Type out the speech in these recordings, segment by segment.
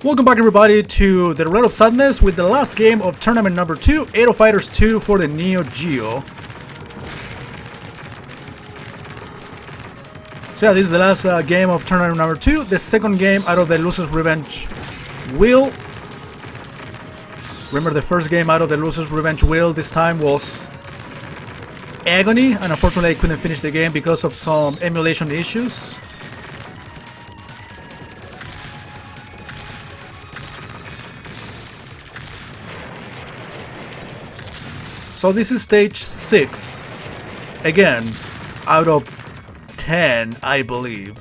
Welcome back everybody to the Red of Sadness with the last game of tournament number 2, Aero Fighters 2 for the Neo Geo. So yeah, this is the last game of tournament number 2, the second game out of the Loser's Revenge wheel. Remember the first game out of the Loser's Revenge wheel this time was Agony, and unfortunately I couldn't finish the game because of some emulation issues. So this is stage 6, again, out of 10, I believe.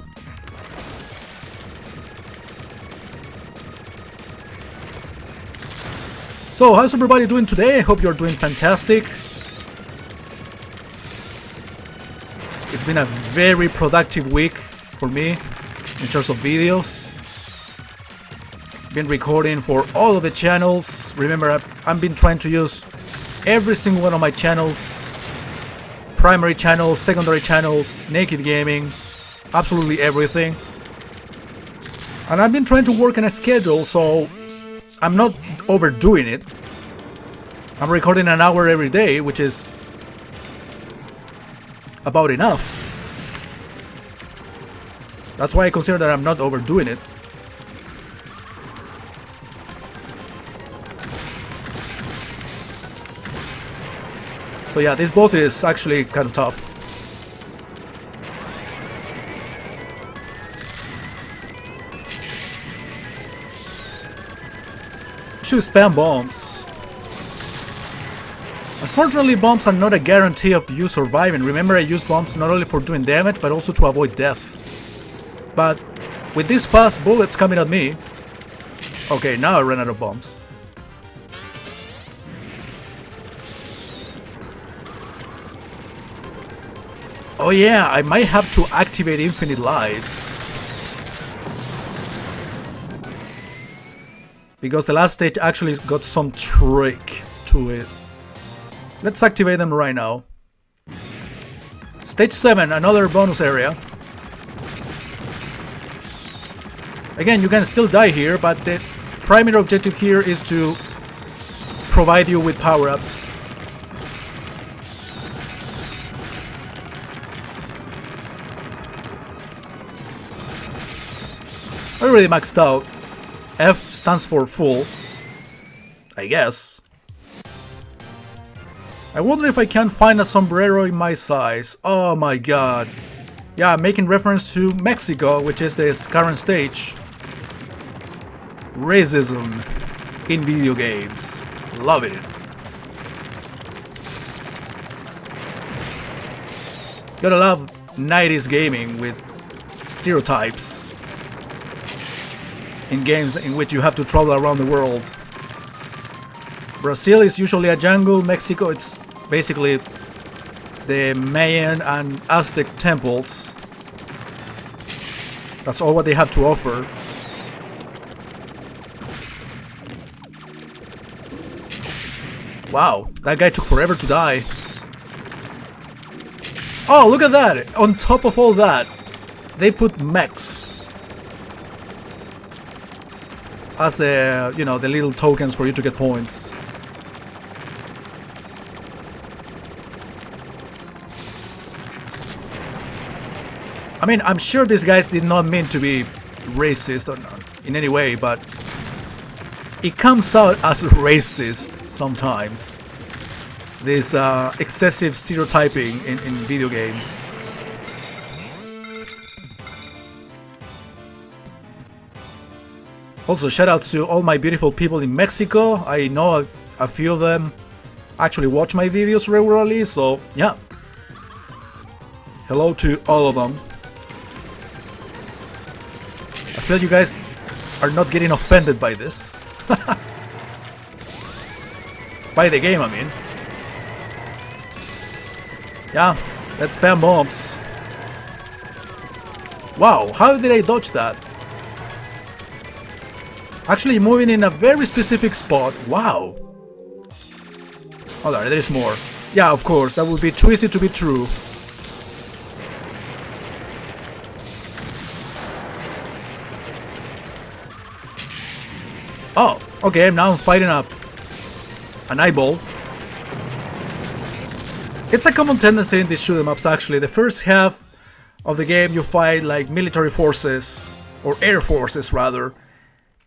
So how's everybody doing today? I hope you're doing fantastic. It's been a very productive week for me in terms of videos. Been recording for all of the channels. Remember, I've been trying to use every single one of my channels, primary channels, secondary channels, naked gaming, absolutely everything. And I've been trying to work on a schedule so I'm not overdoing it. I'm recording an hour every day, which is about enough. That's why I consider that I'm not overdoing it. So yeah, this boss is actually kind of tough. Should spam bombs. Unfortunately, bombs are not a guarantee of you surviving. Remember, I use bombs not only for doing damage, but also to avoid death. But with these fast bullets coming at me... Okay, now I ran out of bombs. Oh yeah, I might have to activate infinite lives. Because the last stage actually got some trick to it. Let's activate them right now. Stage 7, another bonus area. Again, you can still die here, but the primary objective here is to provide you with power-ups. Already maxed out. F stands for full, I guess. I wonder if I can find a sombrero in my size. Oh my god. Yeah, making reference to Mexico, which is the current stage. Racism in video games. Love it. Gotta love 90s gaming with stereotypes. In games in which you have to travel around the world. Brazil is usually a jungle. Mexico, it's basically the Mayan and Aztec temples. That's all what they have to offer. Wow, that guy took forever to die. Oh, look at that! On top of all that, they put mechs as the, you know, the little tokens for you to get points. I mean, I'm sure these guys did not mean to be racist in any way, but it comes out as racist sometimes. This excessive stereotyping in video games. Also, shout out to all my beautiful people in Mexico. I know a few of them actually watch my videos regularly, so yeah. Hello to all of them. I feel you guys are not getting offended by this. By the game, I mean. Yeah, let's spam bombs. Wow, how did I dodge that? Actually moving in a very specific spot. Wow. Oh, there's more. Yeah, of course, that would be too easy to be true. Oh, okay, now I'm fighting an eyeball. It's a common tendency in these shoot 'em ups actually. The first half of the game you fight like military forces, or air forces rather.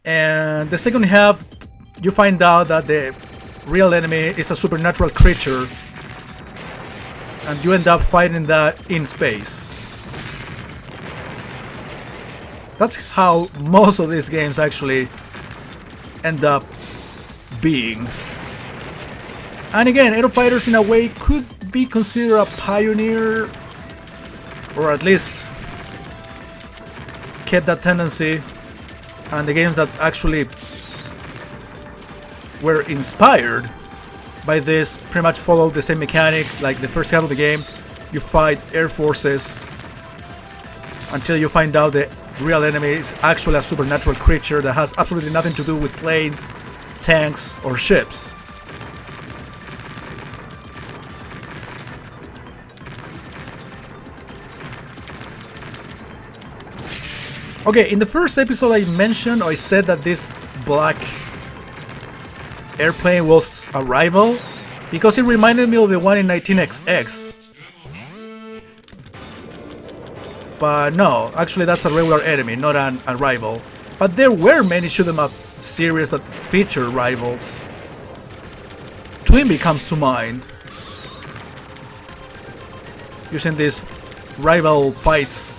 And the second half you find out that the real enemy is a supernatural creature. And you end up fighting that in space. That's how most of these games actually end up being. And again, Aero Fighters in a way could be considered a pioneer, or at least kept that tendency, and the games that actually were inspired by this pretty much followed the same mechanic. Like the first half of the game, you fight air forces until you find out the real enemy is actually a supernatural creature that has absolutely nothing to do with planes, tanks, or ships. Okay, in the first episode I mentioned, or I said that this black airplane was a rival because it reminded me of the one in 19XX. But no, actually that's a regular enemy, not a rival. But there were many shoot 'em up series that feature rivals. Twinbee comes to mind, using these rival fights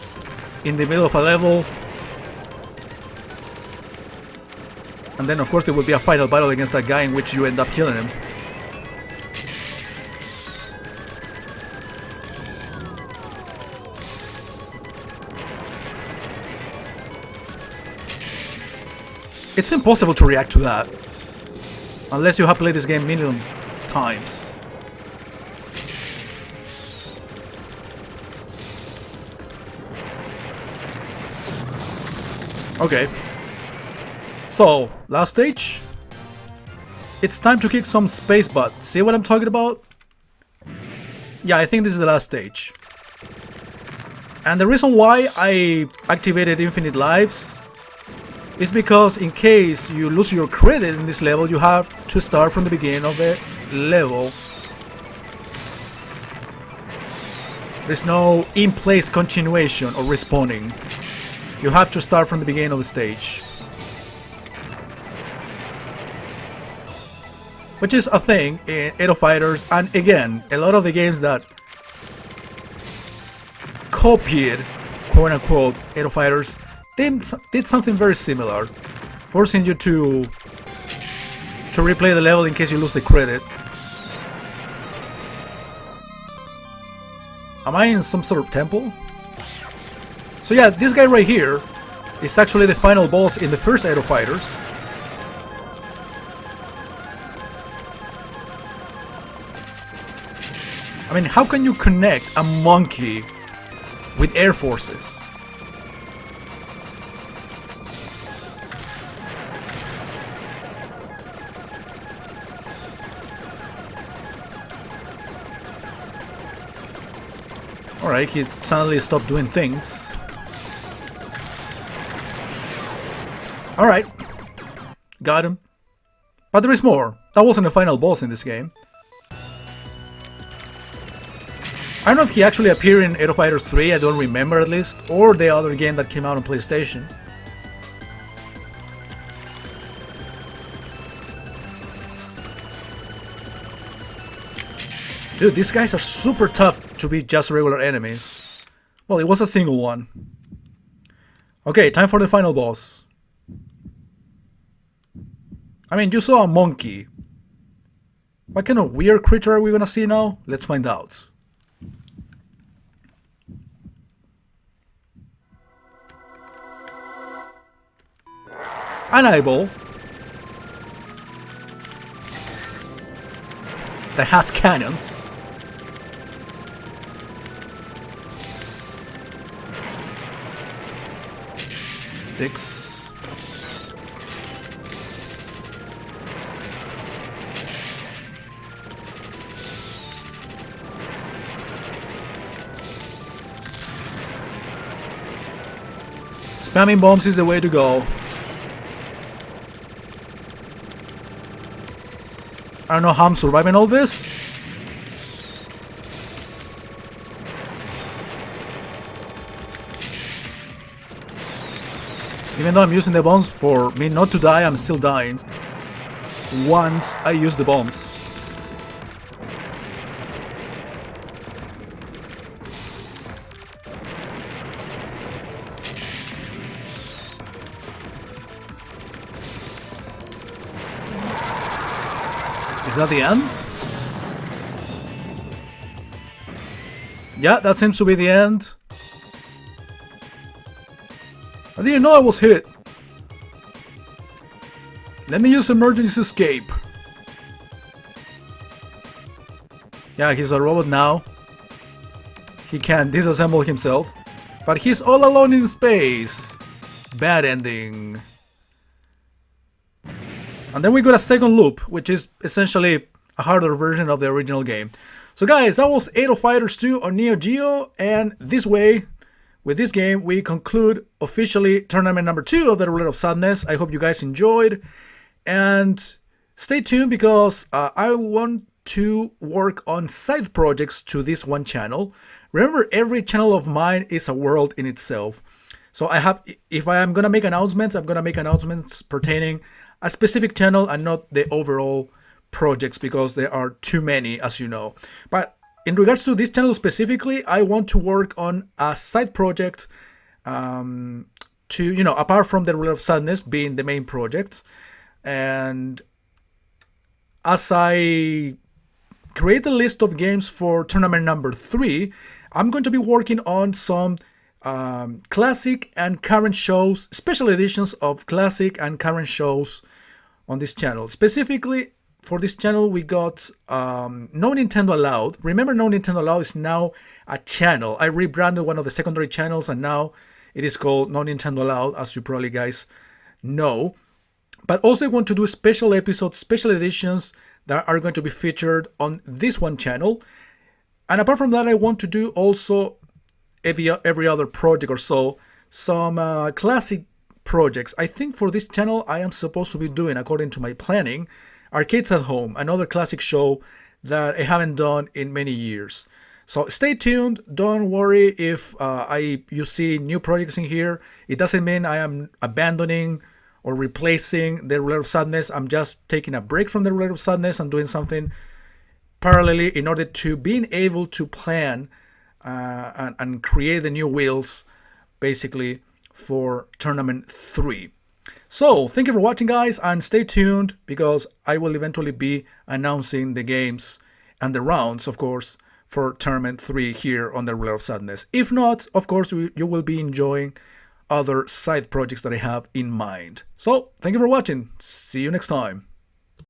in the middle of a level. And then of course there will be a final battle against that guy in which you end up killing him. It's impossible to react to that unless you have played this game a million times. Okay. So, last stage. It's time to kick some space butt. See what I'm talking about? Yeah, I think this is the last stage. And the reason why I activated infinite lives is because in case you lose your credit in this level, you have to start from the beginning of the level. There's no in-place continuation or respawning. You have to start from the beginning of the stage. Which is a thing in Aero Fighters, and again, a lot of the games that copied, quote-unquote, Aero Fighters, they did something very similar, forcing you to replay the level in case you lose the credit. Am I in some sort of temple? So yeah, this guy right here is actually the final boss in the first Aero Fighters. I mean, how can you connect a monkey with air forces? Alright, he suddenly stopped doing things. Alright. Got him. But there is more. That wasn't the final boss in this game. I don't know if he actually appeared in Aero Fighters 3, I don't remember at least, or the other game that came out on PlayStation. Dude, these guys are super tough to be just regular enemies. Well, it was a single one. Okay, time for the final boss. I mean, you saw a monkey. What kind of weird creature are we gonna see now? Let's find out. An eyeball that has cannons. Dicks. Spamming bombs is the way to go. I don't know how I'm surviving all this. Even though I'm using the bombs for me not to die, I'm still dying once I use the bombs. Is that the end? Yeah, that seems to be the end. I didn't know I was hit. Let me use emergency escape. Yeah, he's a robot now. He can disassemble himself. But he's all alone in space. Bad ending. And then we got a second loop, which is essentially a harder version of the original game. So guys, that was Aero Fighters 2 on Neo Geo, and this way, with this game, we conclude officially tournament number 2 of the Roulette of Sadness. I hope you guys enjoyed, and stay tuned because I want to work on side projects to this one channel. Remember, every channel of mine is a world in itself. So if I am gonna make announcements, I'm gonna make announcements pertaining a specific channel and not the overall projects, because there are too many, as you know. But in regards to this channel specifically, I want to work on a side project to, you know, apart from the Roulette of Sadness being the main project. And as I create the list of games for tournament number 3, I'm going to be working on some classic and current shows, special editions of classic and current shows on this channel. Specifically for this channel, we got No Nintendo Allowed. Remember, No Nintendo Allowed is now a channel. I rebranded one of the secondary channels and now it is called No Nintendo Allowed, as you probably guys know. But also I want to do special episodes, special editions that are going to be featured on this one channel. And apart from that, I want to do also every other project or so, some classic projects. I think for this channel I am supposed to be doing, according to my planning, Arcades at Home, another classic show that I haven't done in many years. So stay tuned. Don't worry if you see new projects in here. It doesn't mean I am abandoning or replacing the Roulette of Sadness. I'm just taking a break from the Roulette of Sadness and doing something parallelly in order to being able to plan and create the new wheels, basically, for tournament 3. So thank you for watching, guys, and stay tuned because I will eventually be announcing the games and the rounds, of course, for tournament 3 here on the Roulette of Sadness. If not, of course, you will be enjoying other side projects that I have in mind. So thank you for watching. See you next time.